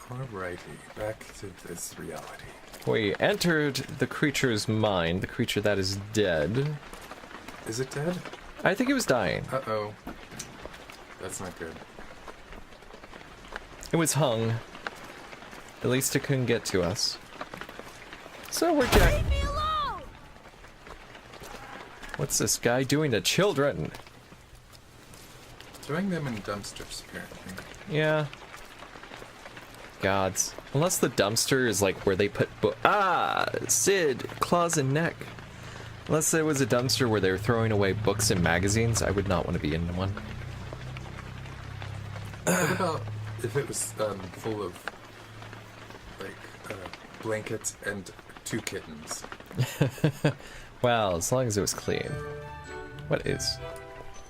Alrighty, back to this reality. We entered the creature's mind, the creature that is dead. Is it dead? I think it was dying. Uh-oh. That's not good. It was hung. At least it couldn't get to us. So we're dead. Leave me alone! What's this guy doing to children? Throwing them in dumpsters, apparently. Yeah. Gods. Unless the dumpster is like where they put Sid, claws and neck. Unless there was a dumpster where they were throwing away books and magazines, I would not want to be in one. What about if it was full of, like, blankets and 2 kittens? Well, as long as it was clean. What is?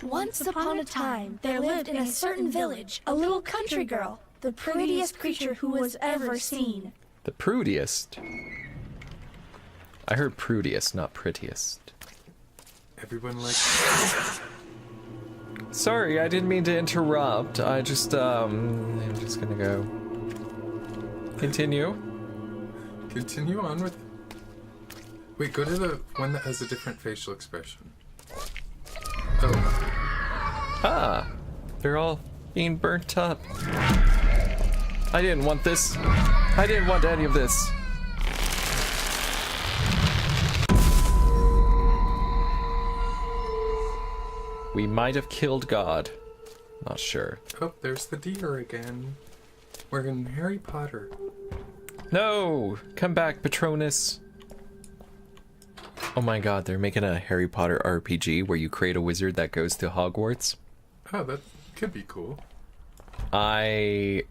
Once upon a time, there lived in a certain village a little country girl, the prettiest creature who was ever seen. The prudiest? I heard prudiest, not prettiest. Everyone likes... Sorry, I didn't mean to interrupt. I'm just gonna go. Continue. Continue on with... Wait, go to the one that has a different facial expression. Oh. Ah, they're all being burnt up. I didn't want this. I didn't want any of this. We might have killed God. Not sure. Oh, there's the deer again. We're in Harry Potter. No! Come back, Patronus. Oh my god, they're making a Harry Potter RPG where you create a wizard that goes to Hogwarts. Oh, that could be cool. I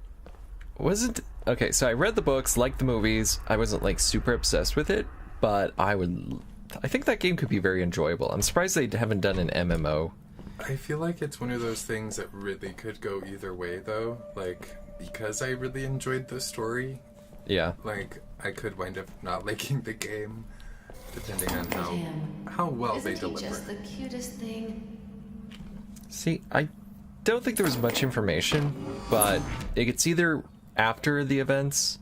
wasn't... Okay, so I read the books, liked the movies. I wasn't, like, super obsessed with it, but I think that game could be very enjoyable. I'm surprised they haven't done an MMO. I feel like it's one of those things that really could go either way, though. Like, because I really enjoyed the story, Yeah. like, I could wind up not liking the game, depending on how well they Isn't he deliver. just the cutest thing? See, I don't think there was much information, but it's either after the events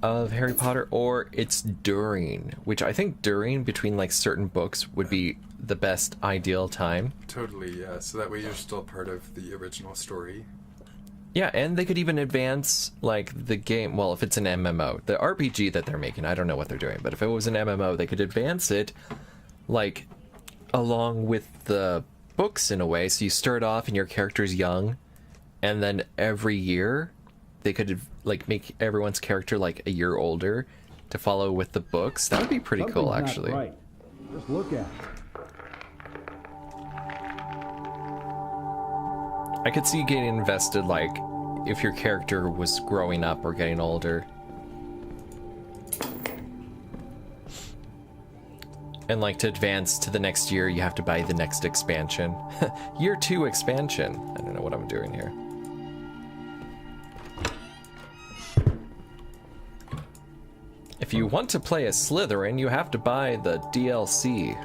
of Harry Potter or it's during, which I think during, between like certain books, would be the best ideal time. Totally, yeah. So that way you're still part of the original story. Yeah, and they could even advance like the game. Well, if it's an MMO, the RPG that they're making, I don't know what they're doing, but if it was an MMO, they could advance it like along with the books in a way. So you start off and your character's young, and then every year they could like make everyone's character like a year older to follow with the books. That would be pretty cool, Something's actually. not right. Just look at it. I could see getting invested, like, if your character was growing up or getting older. And, like, to advance to the next year, you have to buy the next expansion. Year 2 expansion. I don't know what I'm doing here. If you want to play as Slytherin, you have to buy the DLC.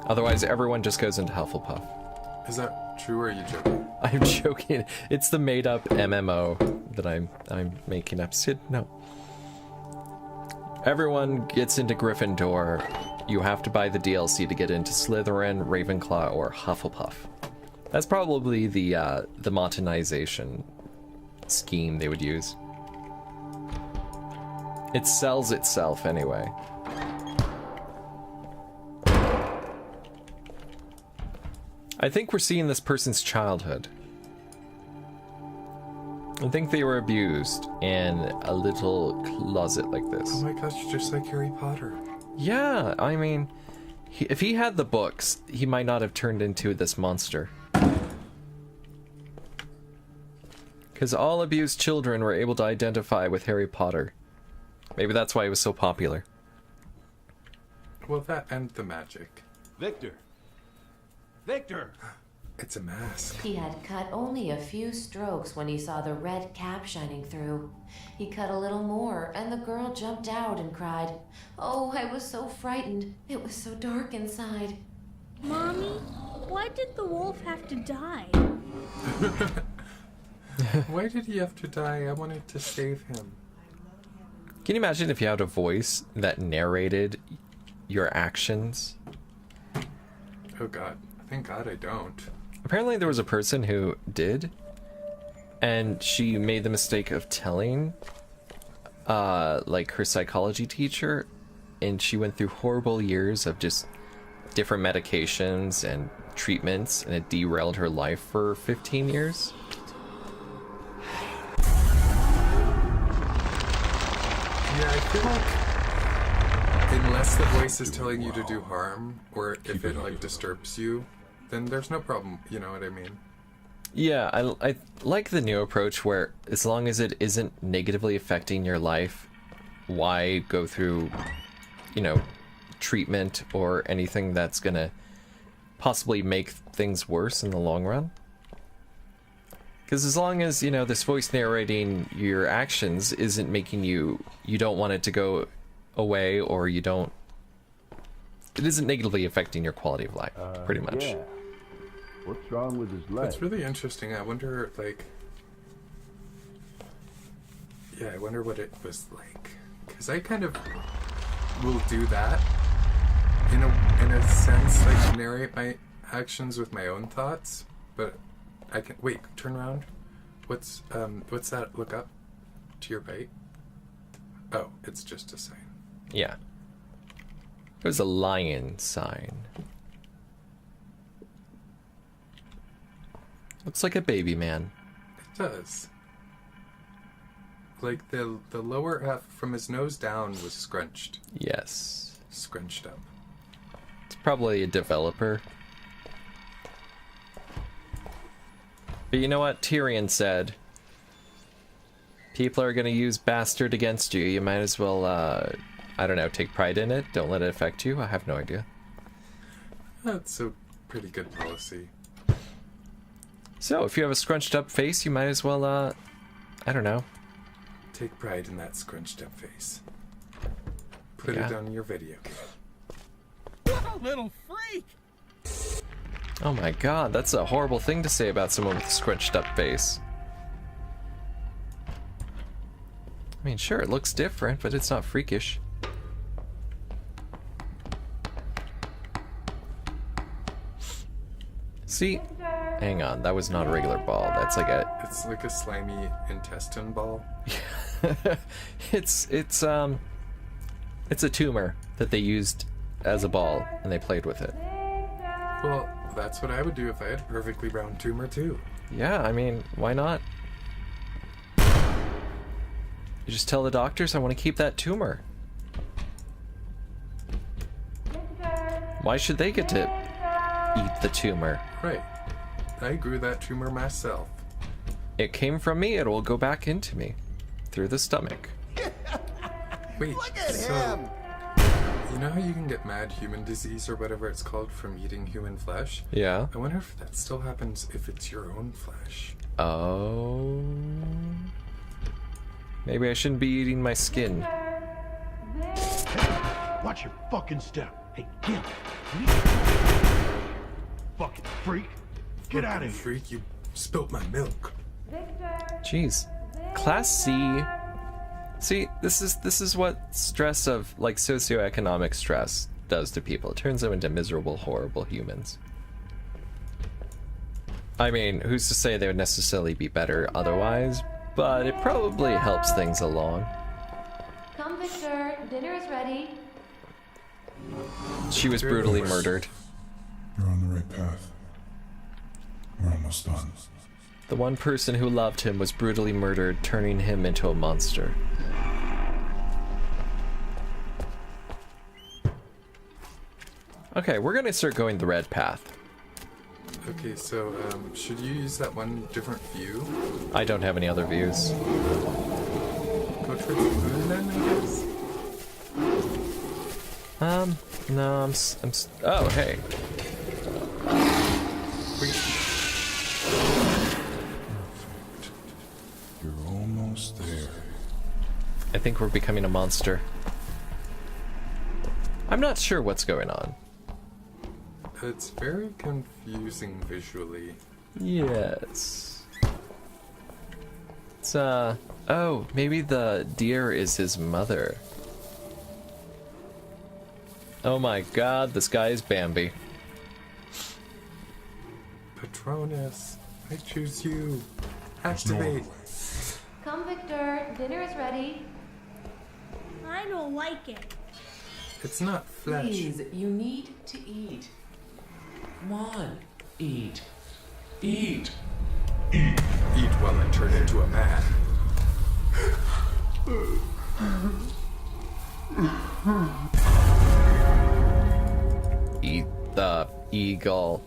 Otherwise, everyone just goes into Hufflepuff. Is that true or are you joking? I'm joking. It's the made-up MMO that I'm making up. Sid, no. Everyone gets into Gryffindor. You have to buy the DLC to get into Slytherin, Ravenclaw, or Hufflepuff. That's probably the monetization scheme they would use. It sells itself anyway. I think we're seeing this person's childhood. I think they were abused in a little closet like this. Oh my gosh, just like Harry Potter. Yeah, I mean, if he had the books, he might not have turned into this monster. Because all abused children were able to identify with Harry Potter. Maybe that's why he was so popular. Well, that and the magic. Victor! Victor! It's a mask. He had cut only a few strokes when he saw the red cap shining through. He cut a little more, and the girl jumped out and cried, "Oh, I was so frightened. It was so dark inside." Mommy, why did the wolf have to die? Why did he have to die? I wanted to save him. Can you imagine if you had a voice that narrated your actions? Oh god. Thank god I don't. Apparently there was a person who did, and she made the mistake of telling like her psychology teacher, and she went through horrible years of just different medications and treatments, and it derailed her life for 15 years. Yeah, I feel like unless the voice is telling you to do harm, or if it like disturbs you, then there's no problem, you know what I mean? Yeah, I like the new approach where as long as it isn't negatively affecting your life, why go through, you know, treatment or anything that's gonna possibly make things worse in the long run? Because as long as, you know, this voice narrating your actions isn't making you don't want it to go away, or it isn't negatively affecting your quality of life, pretty much. Yeah. What's wrong with his leg? That's really interesting. I wonder, like... Yeah, I wonder what it was like. Because I kind of will do that, in a sense, like narrate my actions with my own thoughts, but I can... Wait, turn around. What's that? Look up to your bite. Oh, it's just a sign. Yeah. It was a lion sign. Looks like a baby man. It does. Like the lower half from his nose down was scrunched. Yes. Scrunched up. It's probably a developer. But you know what Tyrion said? People are gonna use bastard against you. You might as well, I don't know, take pride in it. Don't let it affect you. I have no idea. That's a pretty good policy. So, if you have a scrunched up face, you might as well, I don't know. Take pride in that scrunched up face. Put Yeah. it on your video game. What a little freak! Oh my god, that's a horrible thing to say about someone with a scrunched up face. I mean, sure, it looks different, but it's not freakish. See? Hang on, that was not a regular ball. That's like a... It's like a slimy intestine ball. It's a tumor that they used as a ball, and they played with it. Well, that's what I would do if I had a perfectly round tumor too. Yeah, I mean, why not? You just tell the doctors I want to keep that tumor. Why should they get to eat the tumor? Right. I grew that tumor myself. It came from me, it will go back into me. Through the stomach. Wait, Look at so him! you know how you can get mad human disease or whatever it's called from eating human flesh? Yeah. I wonder if that still happens if it's your own flesh. Oh. Maybe I shouldn't be eating my skin. Watch your fucking step. Hey, Gil. Fucking freak. Get out of here. Freak, you spilt my milk. Jeez. Class C. See, this is what stress of, like, socioeconomic stress does to people. It turns them into miserable, horrible humans. I mean, who's to say they would necessarily be better otherwise, but it probably helps things along. Come, Victor. Dinner is ready. She was brutally murdered. You're on the right path. We're almost done. The one person who loved him was brutally murdered, turning him into a monster. Okay, we're gonna start going the red path. Okay, so should you use that one different view? I don't have any other views. Go towards the moon then, I guess? No, oh, hey. Wait, You're almost there. I think we're becoming a monster. I'm not sure what's going on. it's very confusing visually. Yes. It's, oh, maybe the deer is his mother. Oh my god, this guy is Bambi. Patronus, I choose you. Activate. Come, Victor. Dinner is ready. I don't like it. It's not flesh. Please, you need to eat. Come on, eat. Eat. Eat well and turn into a man. Eat the eagle.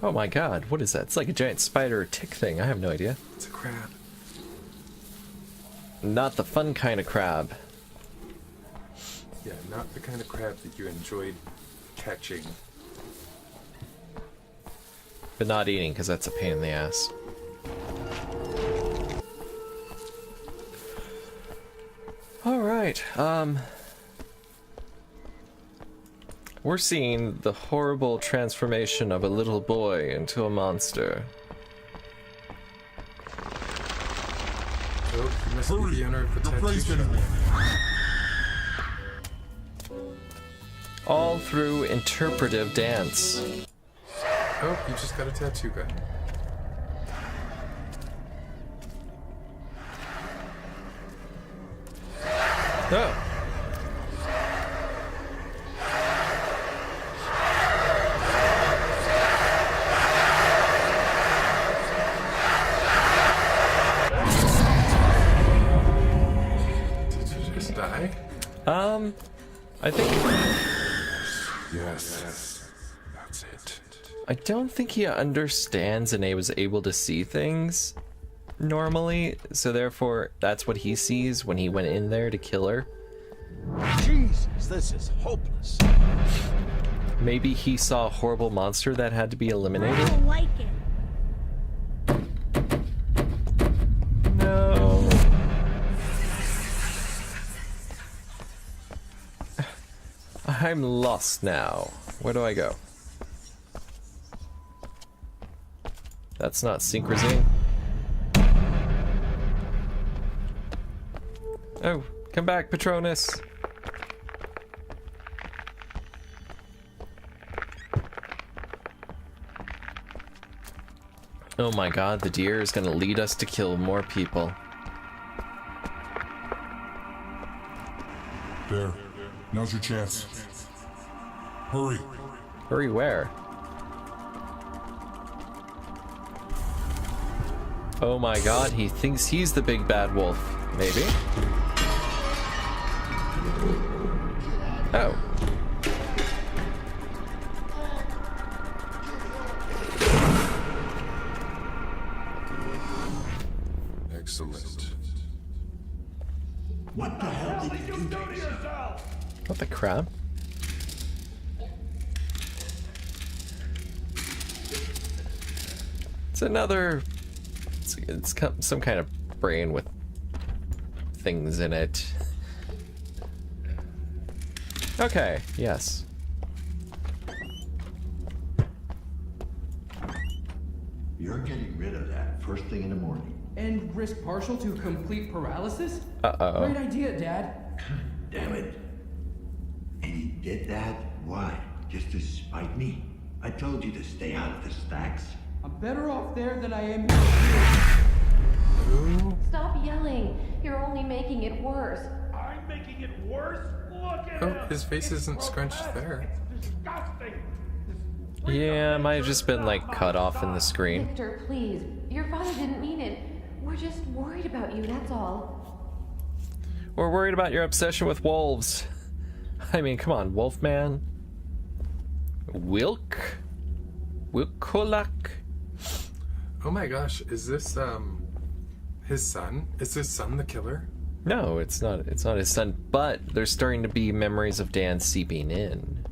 Oh my god, what is that? It's like a giant spider or tick thing. I have no idea. It's a crab. Not the fun kind of crab. Yeah, not the kind of crab that you enjoyed catching. But not eating, because that's a pain in the ass. Alright, we're seeing the horrible transformation of a little boy into a monster. Oh, you must be the owner of the tattoo shop. All through interpretive dance. Oh, you just got a tattoo gun. Oh. Did you just die? I think... Yes. That's it. I don't think he understands and he was able to see things normally, so therefore that's what he sees when he went in there to kill her. Jesus, this is hopeless. Maybe he saw a horrible monster that had to be I eliminated. don't like it. No. I'm lost now. Where do I go? That's not Synchrosine. Oh, come back, Patronus. Oh my god, the deer is gonna lead us to kill more people. There. Now's your chance. Hurry. Hurry where? Oh my god, he thinks he's the big bad wolf. Maybe? Oh. Excellent. What the hell did you do to yourself? What the crap? It's another... It's some kind of brain with things in it. Okay, yes. You're getting rid of that first thing in the morning. And risk partial to complete paralysis? Uh-oh. Great idea, Dad. Damn it. And you did that? Why? Just to spite me? I told you to stay out of the stacks. I'm better off there than I am. Stop yelling. You're only making it worse. I'm making it worse? Look at Oh, him. his face isn't It's scrunched grotesque. there. It's disgusting. Yeah, might have just been like cut off in the screen. Victor, please. Your father didn't mean it. We're just worried about you, that's all. We're worried about your obsession with wolves. I mean, come on, Wolfman. Wilkolak? Oh my gosh, is this his son? Is his son the killer? No, it's not. It's not his son. But there's starting to be memories of Dan seeping in.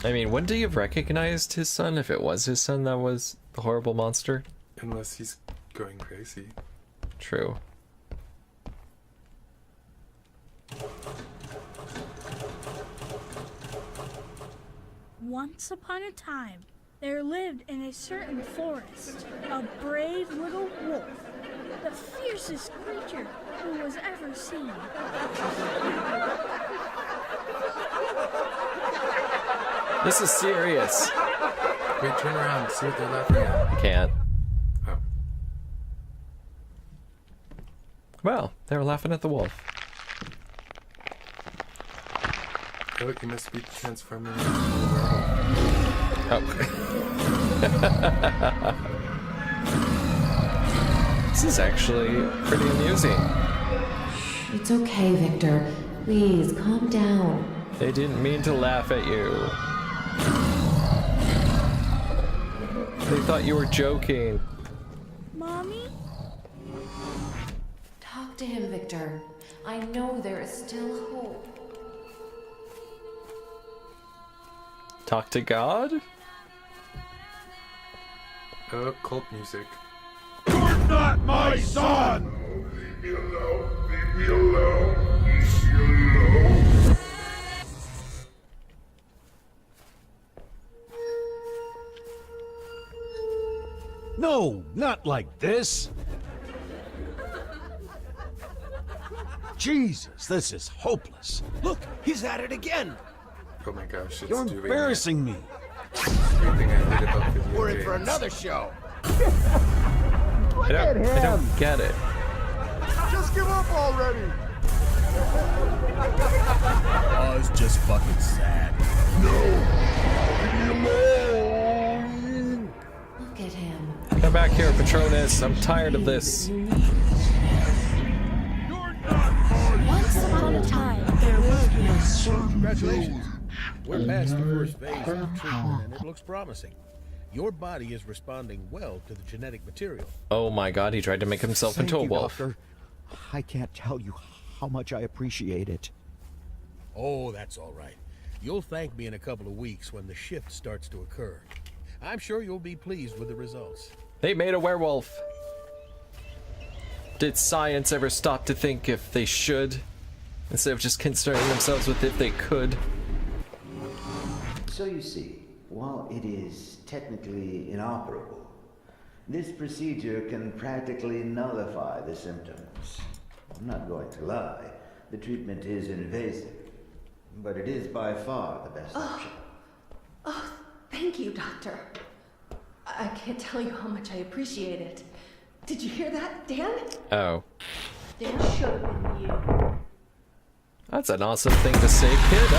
I mean, wouldn't he have recognized his son if it was his son that was the horrible monster? Unless he's going crazy. True. Once upon a time, There lived in a certain forest a brave little wolf, the fiercest creature who was ever seen. This is serious. Wait, turn around. See what they're laughing at. I can't. Oh. Well, they were laughing at the wolf. Oh, you must be transforming. Oh. This is actually pretty amusing. It's okay, Victor. Please, calm down. They didn't mean to laugh at you. They thought you were joking. Mommy? Talk to him, Victor. I know there is still hope. Talk to God? Oh, cult music. You're not my son! Leave me alone. Leave me alone. Leave me alone. No, not like this. Jesus, this is hopeless. Look, he's at it again. Oh my gosh, it's You're doing embarrassing me. everything I hate about video We're in games. for another show. I don't get it. Just give up already. Oh, it's just fucking sad. Look at him. Come back here, Patronus. I'm tired of this. Once upon a time, there lived in a certain Congratulations. We're past the first phase of the treatment, and it looks promising. Your body is responding well to the genetic material. Oh my god, he tried to make himself Thank into a you, wolf. Doctor. I can't tell you how much I appreciate it. Oh, that's all right. You'll thank me in a couple of weeks when the shift starts to occur. I'm sure you'll be pleased with the results. They made a werewolf. Did science ever stop to think if they should, instead of just concerning themselves with if they could? So you see, while it is technically inoperable, this procedure can practically nullify the symptoms. I'm not going to lie, the treatment is invasive, but it is by far the best option. Oh, thank you, Doctor. I can't tell you how much I appreciate it. Did you hear that, Dan? Oh. Dan should have been you. That's an awesome thing to say, kiddo.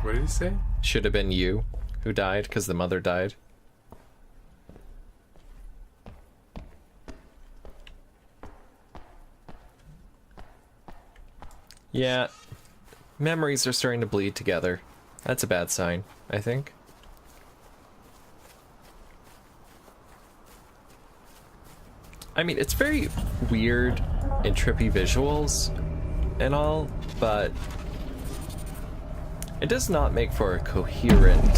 What did he say? Should have been you who died because the mother died. Yeah, memories are starting to bleed together. That's a bad sign, I think. I mean, it's very weird and trippy visuals and all, but it does not make for a coherent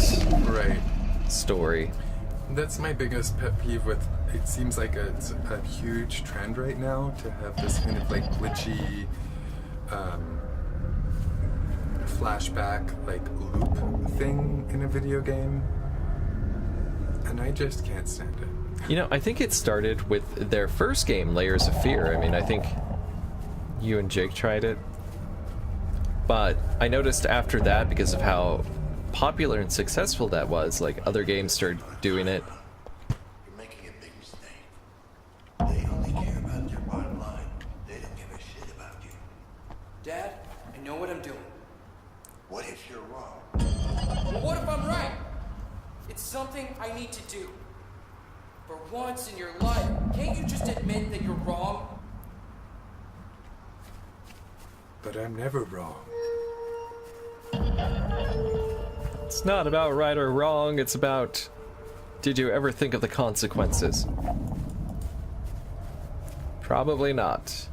story. That's my biggest pet peeve with it. Seems like it's a huge trend right now to have this kind of like glitchy flashback like loop thing in a video game, and I just can't stand it. You know, I think it started with their first game, Layers of Fear. I mean, I think you and Jake tried it. But I noticed after that, because of how popular and successful that was, like other games started doing it. You're making a big mistake. They only care about their bottom line. They don't give a shit about you. Dad, I know what I'm doing. What if you're wrong? Well, what if I'm right? It's something I need to do. For once in your life, can't you just admit that you're wrong? But I'm never wrong. It's not about right or wrong, it's about, did you ever think of the consequences? Probably not.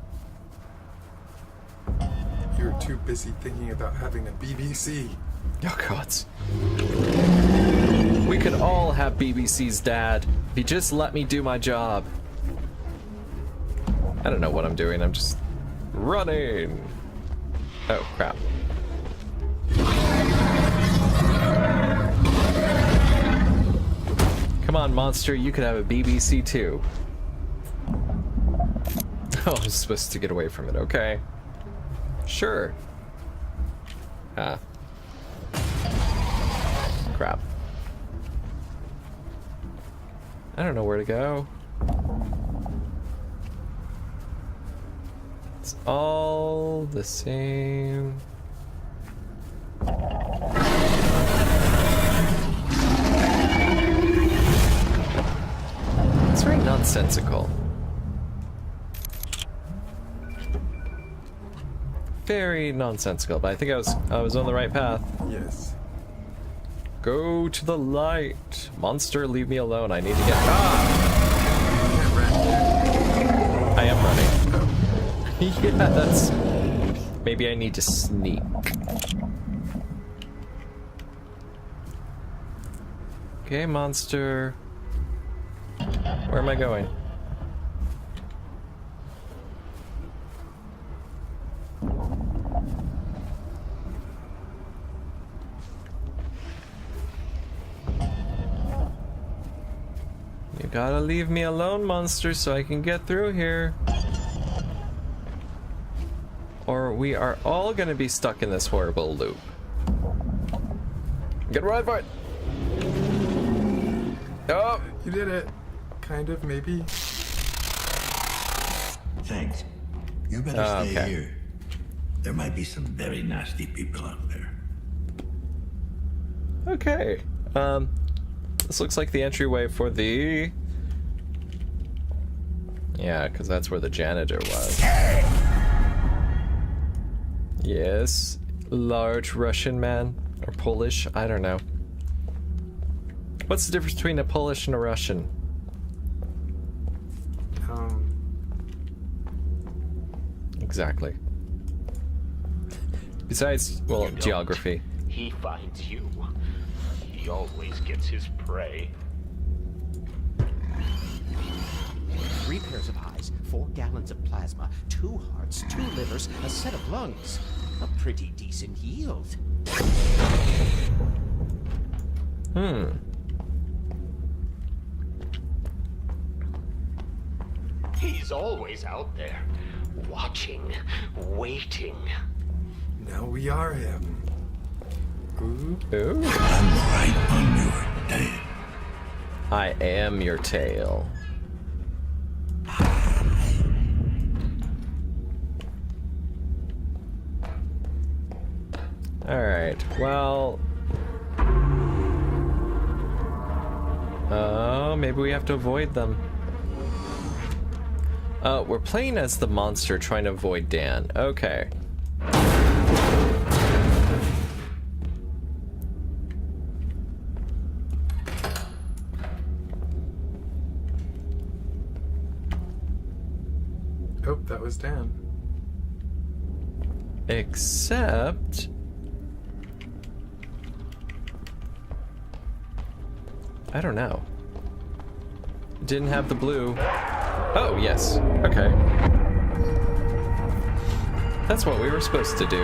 You're too busy thinking about having a BBC. Oh gods. We could all have BBC's, Dad, if you just let me do my job. I don't know what I'm doing, I'm just running. Oh crap. Come on, monster, you could have a BBC too. Oh, I'm supposed to get away from it, okay. Sure. Ah. Crap. I don't know where to go. It's all the same. It's very nonsensical. Very nonsensical, but I think I was on the right path. Yes. Go to the light. Monster, leave me alone. I need to get... I am running. Yeah, that's... Maybe I need to sneak. Okay, monster. Where am I going? You gotta leave me alone, monster, so I can get through here. Or we are all gonna be stuck in this horrible loop. Get right for it! Oh! You did it. Kind of, maybe. Thanks. You better stay okay. here. There might be some very nasty people out there. Okay. This looks like the entryway for the... Yeah, because that's where the janitor was. Yes. Large Russian man. Or Polish. I don't know. What's the difference between a Polish and a Russian? Exactly. Besides, well, geography. He finds you. He always gets his prey. 3 pairs of eyes, 4 gallons of plasma, 2 hearts, 2 livers, a set of lungs. A pretty decent yield. He's always out there, watching, waiting. Now we are him. Ooh. Ooh. I'm right on your tail. I am your tail. Alright, well... Oh, maybe we have to avoid them. We're playing as the monster trying to avoid Dan. Okay. Oh, that was Dan. Except... I don't know. Didn't have the blue. Oh, yes. Okay. That's what we were supposed to do.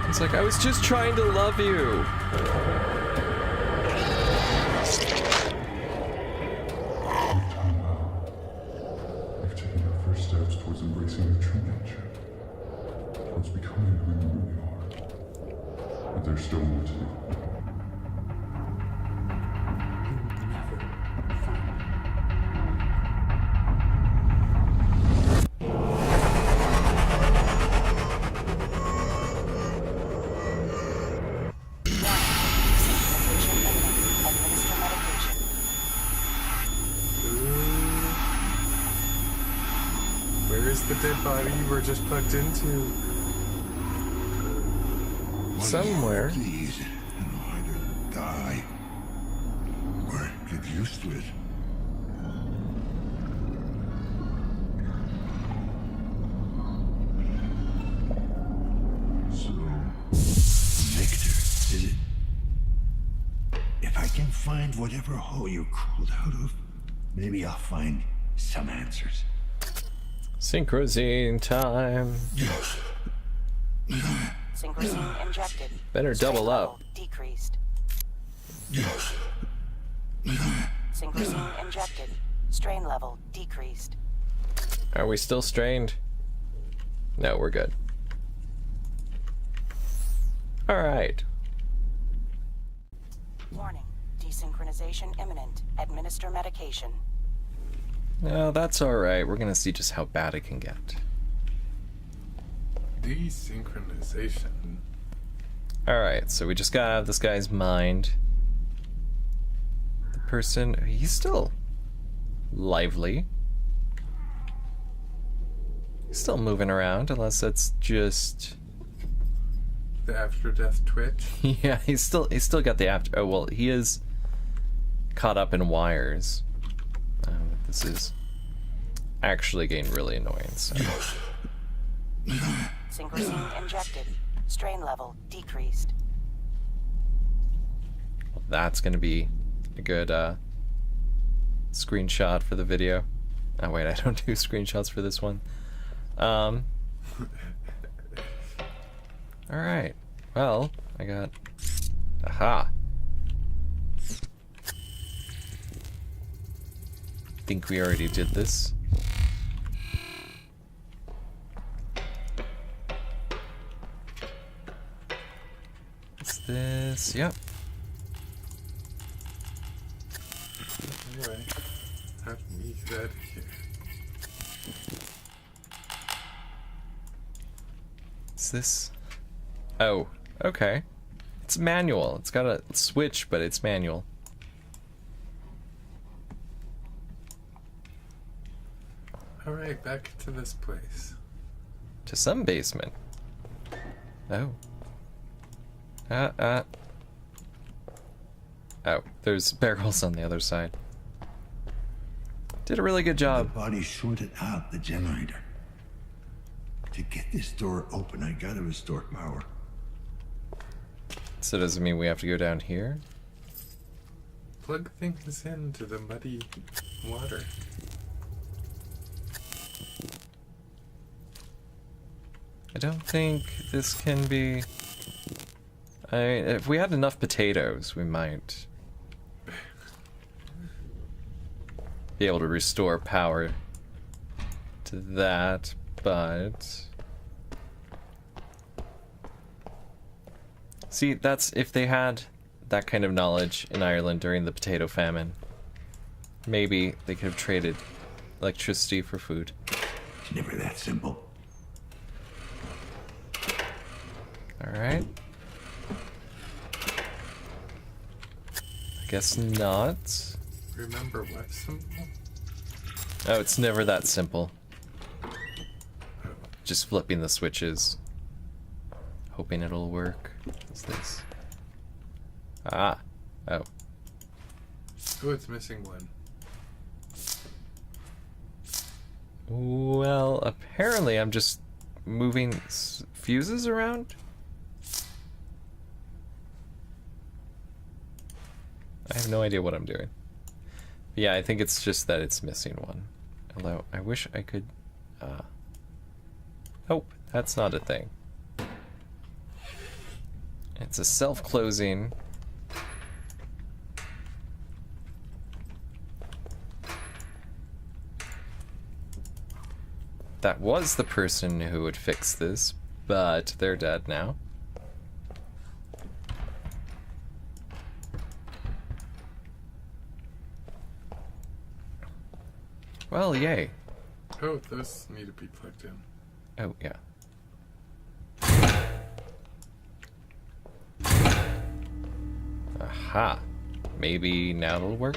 It's like, I was just trying to love you. You've taken your first steps towards embracing your true nature. Towards becoming who you really are. But there's still more to do. Where's the dead body you were just plugged into? Somewhere. Please, I don't know how to die. Or get used to it. So, Victor, is it? If I can find whatever hole you crawled out of, maybe I'll find some answers. Synchrosine time. Yes. Synchrosine injected. Better double Strain up. level decreased. Yes. Synchrosine injected. Strain level decreased. Are we still strained? No, we're good. Alright. Warning. Desynchronization imminent. Administer medication. No, that's alright. We're gonna see just how bad it can get. Desynchronization. Alright, so we just got out of this guy's mind. The person, he's still lively. He's still moving around, unless that's just... The after-death twitch? Yeah, he's still got the after... Oh, well, he is caught up in wires. This is actually getting really annoying, so... Synchrosine injected. Strain level decreased. Well, that's gonna be a good screenshot for the video. Oh wait, I don't do screenshots for this one. Alright. Well, I got... Aha! Think we already did this. What's this? Yep. Anyway, how do we get out of here? Is this? Oh, okay. It's manual. It's got a switch, but it's manual. Alright, back to this place. To some basement. Oh. Oh, there's barrels on the other side. Did a really good job. The body shorted out the generator. To get this door open, I gotta restore power. So does it mean we have to go down here? Plug things into the muddy water. I don't think this can be... if we had enough potatoes, we might be able to restore power to that, but... See, that's if they had that kind of knowledge in Ireland during the potato famine. Maybe they could have traded electricity for food. It's never that simple. Alright. I guess not. Remember what symbol? Oh, it's never that simple. Just flipping the switches. Hoping it'll work. What's this? Ah. Oh. Oh, it's missing one. Well, apparently I'm just moving fuses around? I have no idea what I'm doing. But yeah, I think it's just that it's missing one. Although, I wish I could... Oh, that's not a thing. It's a self-closing... That was the person who would fix this, but they're dead now. Well, yay. Oh, those need to be plugged in. Oh, yeah. Aha. Maybe now it'll work?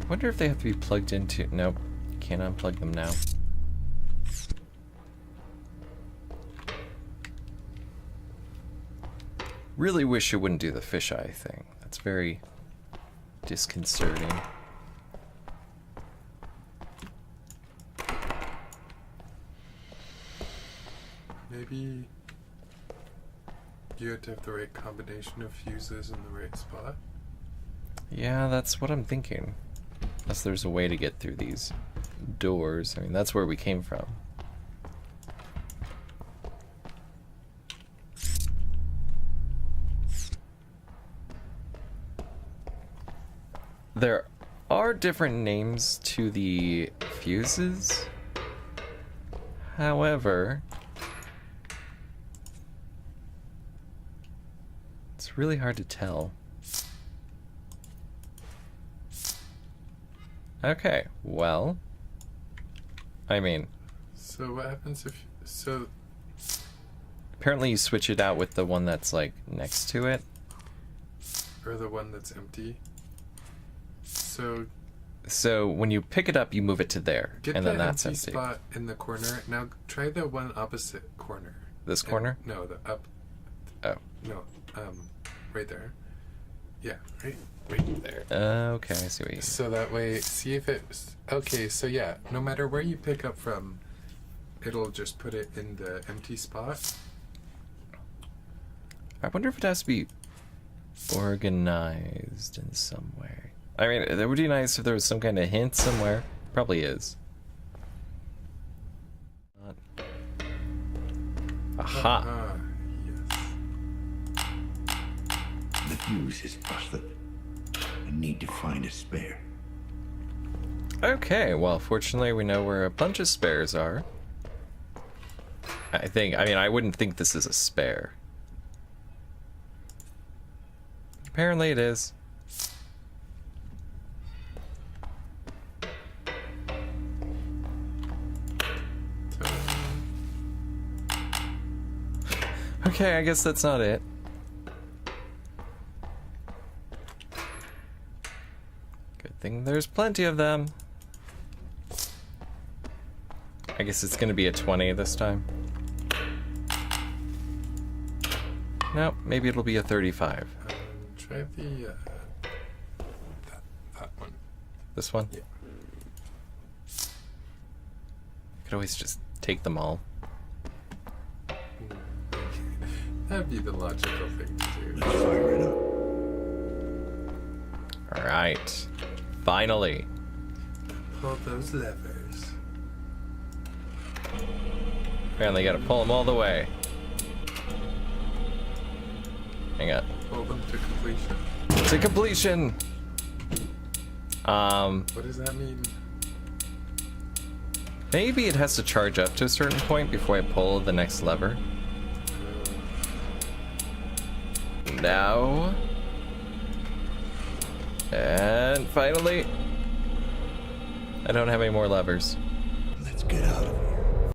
I wonder if they have to be plugged into... Nope. Can't unplug them now. Really wish it wouldn't do the fisheye thing. That's very disconcerting. Maybe you have to have the right combination of fuses in the right spot. Yeah, that's what I'm thinking. Unless there's a way to get through these doors. I mean, that's where we came from. There are different names to the fuses. However, it's really hard to tell. Okay, well, I mean, So what happens if so? Apparently you switch it out with the one that's like next to it. Or the one that's empty. So when you pick it up, you move it to there, Get and the then that's empty empty. spot in the corner. Now try the one opposite corner. This corner? No, the up. Oh. No, right there. Yeah, right there. Okay, I see what you. So that way, see if it's okay. So yeah, no matter where you pick up from, it'll just put it in the empty spot. I wonder if it has to be organized in some way. I mean, it would be nice if there was some kind of hint somewhere. Probably is. Aha. The fuse is busted. I need to find a spare. Okay, well, fortunately we know where a bunch of spares are. I mean, I wouldn't think this is a spare. Apparently it is. Okay, I guess that's not it. Good thing there's plenty of them. I guess it's gonna be a 20 this time. Nope, maybe it'll be a 35. Try the that one. This one? Yeah. Could always just take them all. That'd be the logical thing to do. Let's fire it up. Alright. Finally. Pull those levers. Apparently gotta pull them all the way. Hang on. Pull them to completion. To completion! What does that mean? Maybe it has to charge up to a certain point before I pull the next lever. Now. And finally. I don't have any more levers.